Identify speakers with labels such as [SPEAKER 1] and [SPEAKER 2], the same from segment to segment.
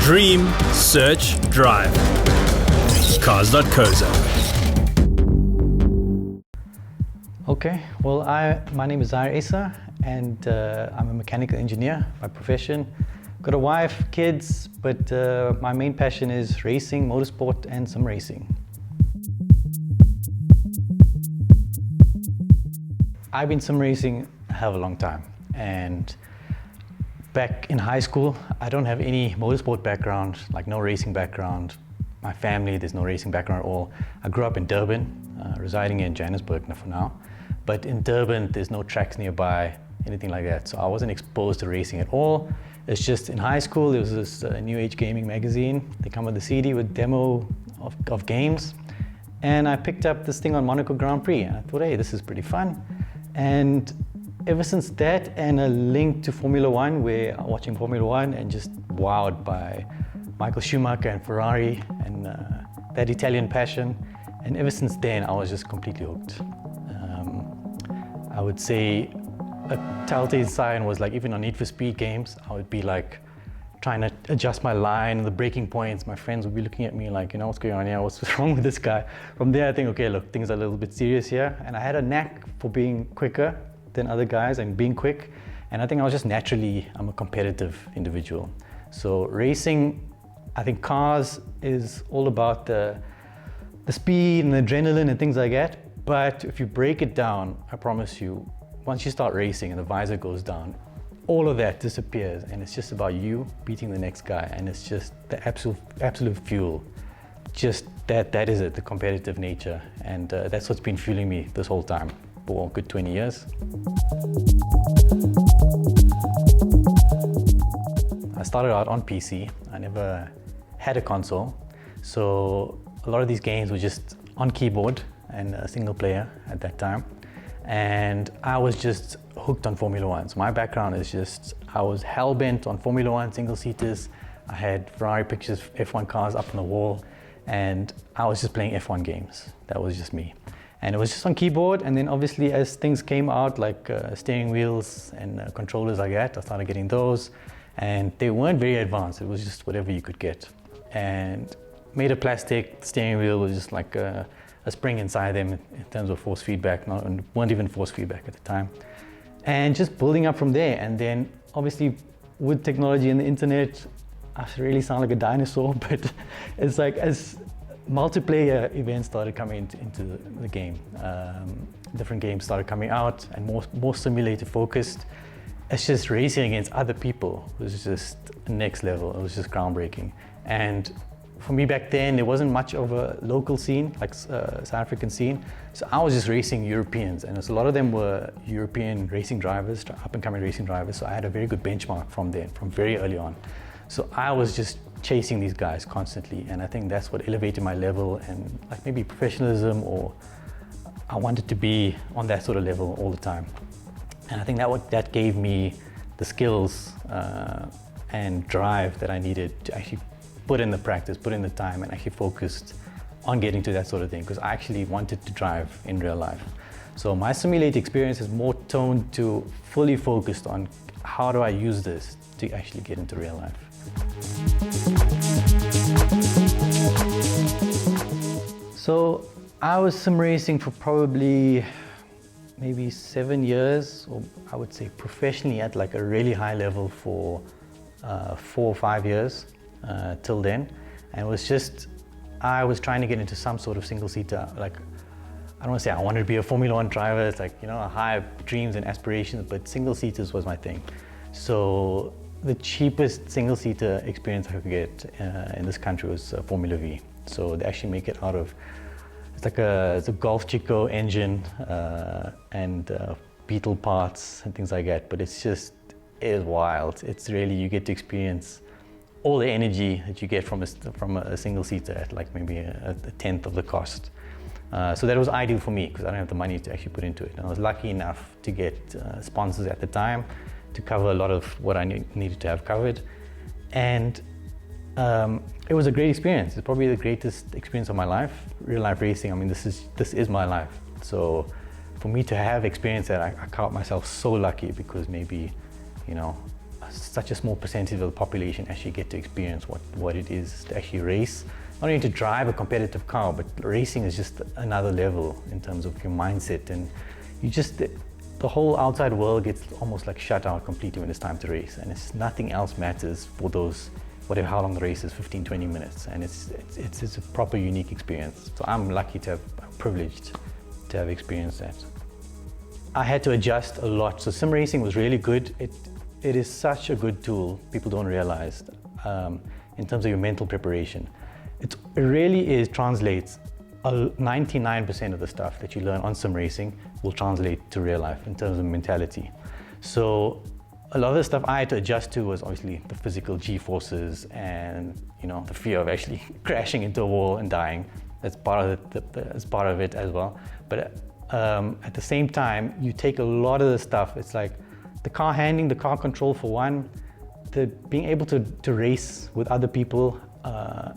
[SPEAKER 1] Dream, search, drive. Cars.co.za.
[SPEAKER 2] Okay, well, my name is Zaahir Essa, and I'm a mechanical engineer by profession. Got a wife, kids, but my main passion is racing, motorsport, and some racing. I've been sim racing a hell of a long time, and back in high school, I don't have any motorsport background, like no racing background. My family, there's no racing background at all. I grew up in Durban, residing in Johannesburg for now. But in Durban, there's no tracks nearby, anything like that. So I wasn't exposed to racing at all. It's just in high school, there was this New Age Gaming magazine. They come with a CD with demo of games. And I picked up this thing on Monaco Grand Prix. And I thought, hey, this is pretty fun. And ever since that, and a link to Formula One, where I'm watching Formula One and just wowed by Michael Schumacher and Ferrari and that Italian passion. And ever since then, I was just completely hooked. I would say a telltale sign was like, even on Need for Speed games, I would be like trying to adjust my line, the braking points. My friends would be looking at me like, you know, what's going on here? What's wrong with this guy? From there, I think, okay, look, things are a little bit serious here. And I had a knack for being quicker than other guys and being quick. And I think I was just naturally, I'm a competitive individual. So racing, I think cars is all about the speed and adrenaline and things like that. But if you break it down, I promise you, once you start racing and the visor goes down, all of that disappears, and it's just about you beating the next guy, and it's just the absolute fuel. Just that is it, the competitive nature, and that's what's been fueling me this whole time for a good 20 years. I started out on PC. I never had a console, so a lot of these games were just on keyboard and a single player at that time. And I was just hooked on Formula One. So my background is just, I was hell-bent on Formula One, single-seaters. I had Ferrari pictures, F1 cars up on the wall, and I was just playing F1 games. That was just me. And it was just on keyboard, and then obviously as things came out, like steering wheels and controllers like that, I started getting those. And they weren't very advanced, it was just whatever you could get. And made of plastic, the steering wheel was just like a spring inside them in terms of force feedback, weren't even force feedback at the time. And just building up from there. And then obviously with technology and the internet, I really sound like a dinosaur, but it's like as multiplayer events started coming into the game, different games started coming out and more simulator focused. It's just racing against other people was just next level. It was just groundbreaking. And for me back then, there wasn't much of a local scene, like South African scene. So I was just racing Europeans, and a lot of them were European racing drivers, up and coming racing drivers. So I had a very good benchmark from there, from very early on. So I was just chasing these guys constantly, and I think that's what elevated my level and like maybe professionalism, or I wanted to be on that sort of level all the time. And I think that gave me the skills and drive that I needed to actually put in the practice, put in the time, and actually focused on getting to that sort of thing, because I actually wanted to drive in real life. So my simulator experience is more toned to fully focused on how do I use this to actually get into real life. So I was sim racing for probably maybe 7 years, or I would say professionally at like a really high level for 4 or 5 years. Till then, and it was just, I was trying to get into some sort of single-seater, like, I don't want to say I wanted to be a Formula One driver, it's like, you know, I have dreams and aspirations, but single-seaters was my thing. So the cheapest single-seater experience I could get in this country was Formula V. So they actually make it out of, it's a Golf Chico engine and Beetle parts and things like that, but it is wild. It's really, you get to experience all the energy that you get from a single seater at like maybe a tenth of the cost. So that was ideal for me because I don't have the money to actually put into it. And I was lucky enough to get sponsors at the time to cover a lot of what I needed to have covered. And it was a great experience. It's probably the greatest experience of my life, real life racing. I mean, this is my life. So for me to have experienced that, I count myself so lucky because maybe, you know, such a small percentage of the population actually get to experience what it is to actually race. Not only to drive a competitive car, but racing is just another level in terms of your mindset, and you just, the whole outside world gets almost like shut out completely when it's time to race, and it's nothing else matters for those, whatever, how long the race is, 15-20 minutes, and it's a proper unique experience. So I'm lucky to have, privileged to have experienced that. I had to adjust a lot. So sim racing was really good. It is such a good tool, people don't realize, in terms of your mental preparation. It really translates 99% of the stuff that you learn on sim racing will translate to real life in terms of mentality. So a lot of the stuff I had to adjust to was obviously the physical G-forces and, you know, the fear of actually crashing into a wall and dying. That's part of it as well. But at the same time, you take a lot of the stuff. It's like the car handling, the car control for one, the being able to race with other people,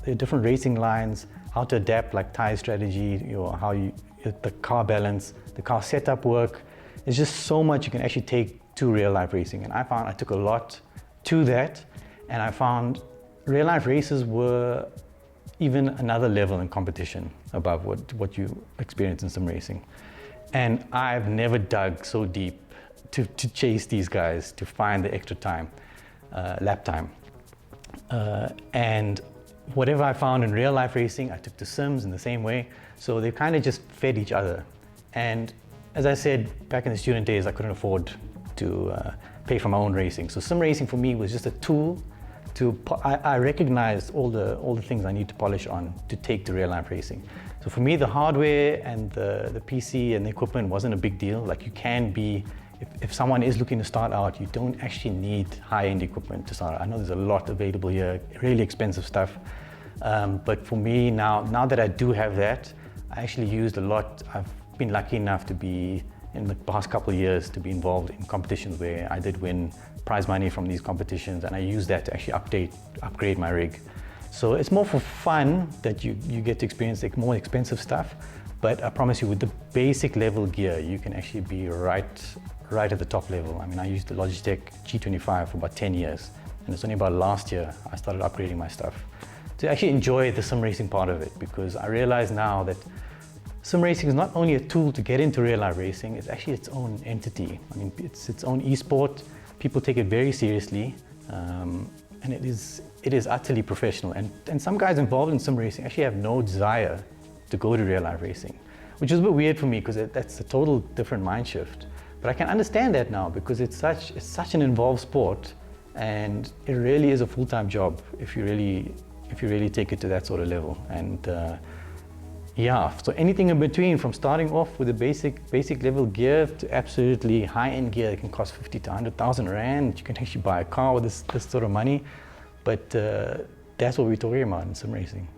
[SPEAKER 2] the different racing lines, how to adapt like tire strategy, the car balance, the car setup work. There's just so much you can actually take to real life racing. And I found I took a lot to that, and I found real life races were even another level in competition above what you experience in sim racing. And I've never dug so deep to chase these guys, to find the extra time, lap time. And whatever I found in real life racing, I took to sims in the same way. So they kind of just fed each other. And as I said, back in the student days, I couldn't afford to pay for my own racing. So sim racing for me was just a tool I recognized all the things I need to polish on to take to real life racing. So for me, the hardware and the PC and the equipment wasn't a big deal. Like you can be, if someone is looking to start out, you don't actually need high-end equipment to start out. I know there's a lot available here, really expensive stuff. But for me now that I do have that, I actually used a lot. I've been lucky enough to be, in the past couple of years, to be involved in competitions where I did win prize money from these competitions, and I use that to actually upgrade my rig. So it's more for fun that you get to experience like more expensive stuff, but I promise you with the basic level gear, you can actually be right at the top level. I mean, I used the Logitech G25 for about 10 years, and it's only about last year I started upgrading my stuff to actually enjoy the sim racing part of it, because I realize now that sim racing is not only a tool to get into real life racing, it's actually its own entity. I mean, it's its own esport. People take it very seriously, and it is utterly professional. And some guys involved in sim racing actually have no desire to go to real life racing, which is a bit weird for me because that's a total different mind shift. But I can understand that now because it's such an involved sport, and it really is a full-time job if you really take it to that sort of level. And yeah, so anything in between, from starting off with the basic level gear to absolutely high-end gear that can cost 50 to 100,000 rand. You can actually buy a car with this sort of money, but that's what we're talking about in sim racing.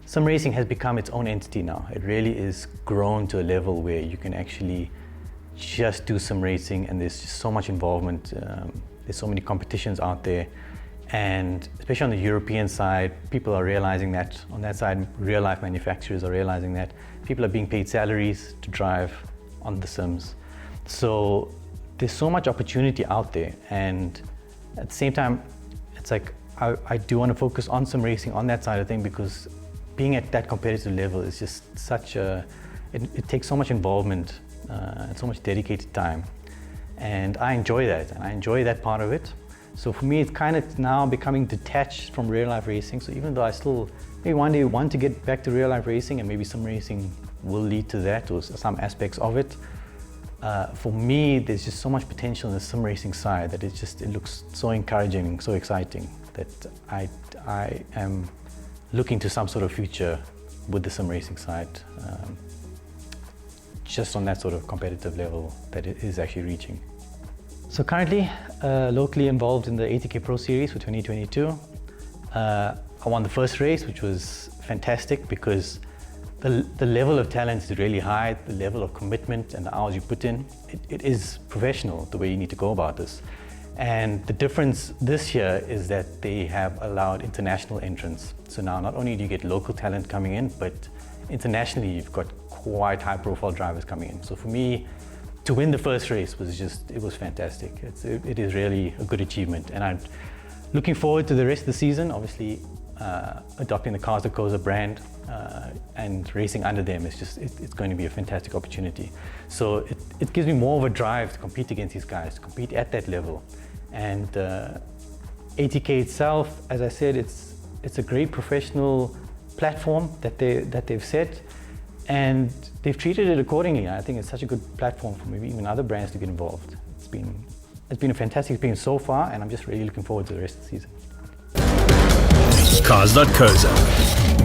[SPEAKER 2] Sim racing has become its own entity now. It really is grown to a level where you can actually just do sim racing, and there's just so much involvement. There's so many competitions out there. And especially on the European side, people are realizing that. On that side, real life manufacturers are realizing that. People are being paid salaries to drive on the sims. So there's so much opportunity out there. And at the same time, it's like, I do want to focus on sim racing on that side of things, because being at that competitive level is just such it takes so much involvement and so much dedicated time. And I enjoy that, and I enjoy that part of it. So for me, it's kind of now becoming detached from real life racing. So even though I still maybe one day want to get back to real life racing, and maybe sim racing will lead to that, or some aspects of it, for me, there's just so much potential in the sim racing side that it looks so encouraging and so exciting that I am looking to some sort of future with the sim racing side, just on that sort of competitive level that it is actually reaching. So currently, locally involved in the ATK Pro Series for 2022. I won the first race, which was fantastic because the level of talent is really high, the level of commitment and the hours you put in, it is professional, the way you need to go about this. And the difference this year is that they have allowed international entrants. So now not only do you get local talent coming in, but internationally you've got quite high profile drivers coming in. So for me, to win the first race was it was fantastic. It is really a good achievement, and I'm looking forward to the rest of the season. Obviously, adopting the Cars.co.za brand and racing under them is it's going to be a fantastic opportunity. So it gives me more of a drive to compete against these guys, to compete at that level. And ATK itself, as I said, it's a great professional platform that they've set, and they've treated it accordingly. I think it's such a good platform for maybe even other brands to get involved. It's been a fantastic experience so far, and I'm just really looking forward to the rest of the season.
[SPEAKER 1] Cars.co.za.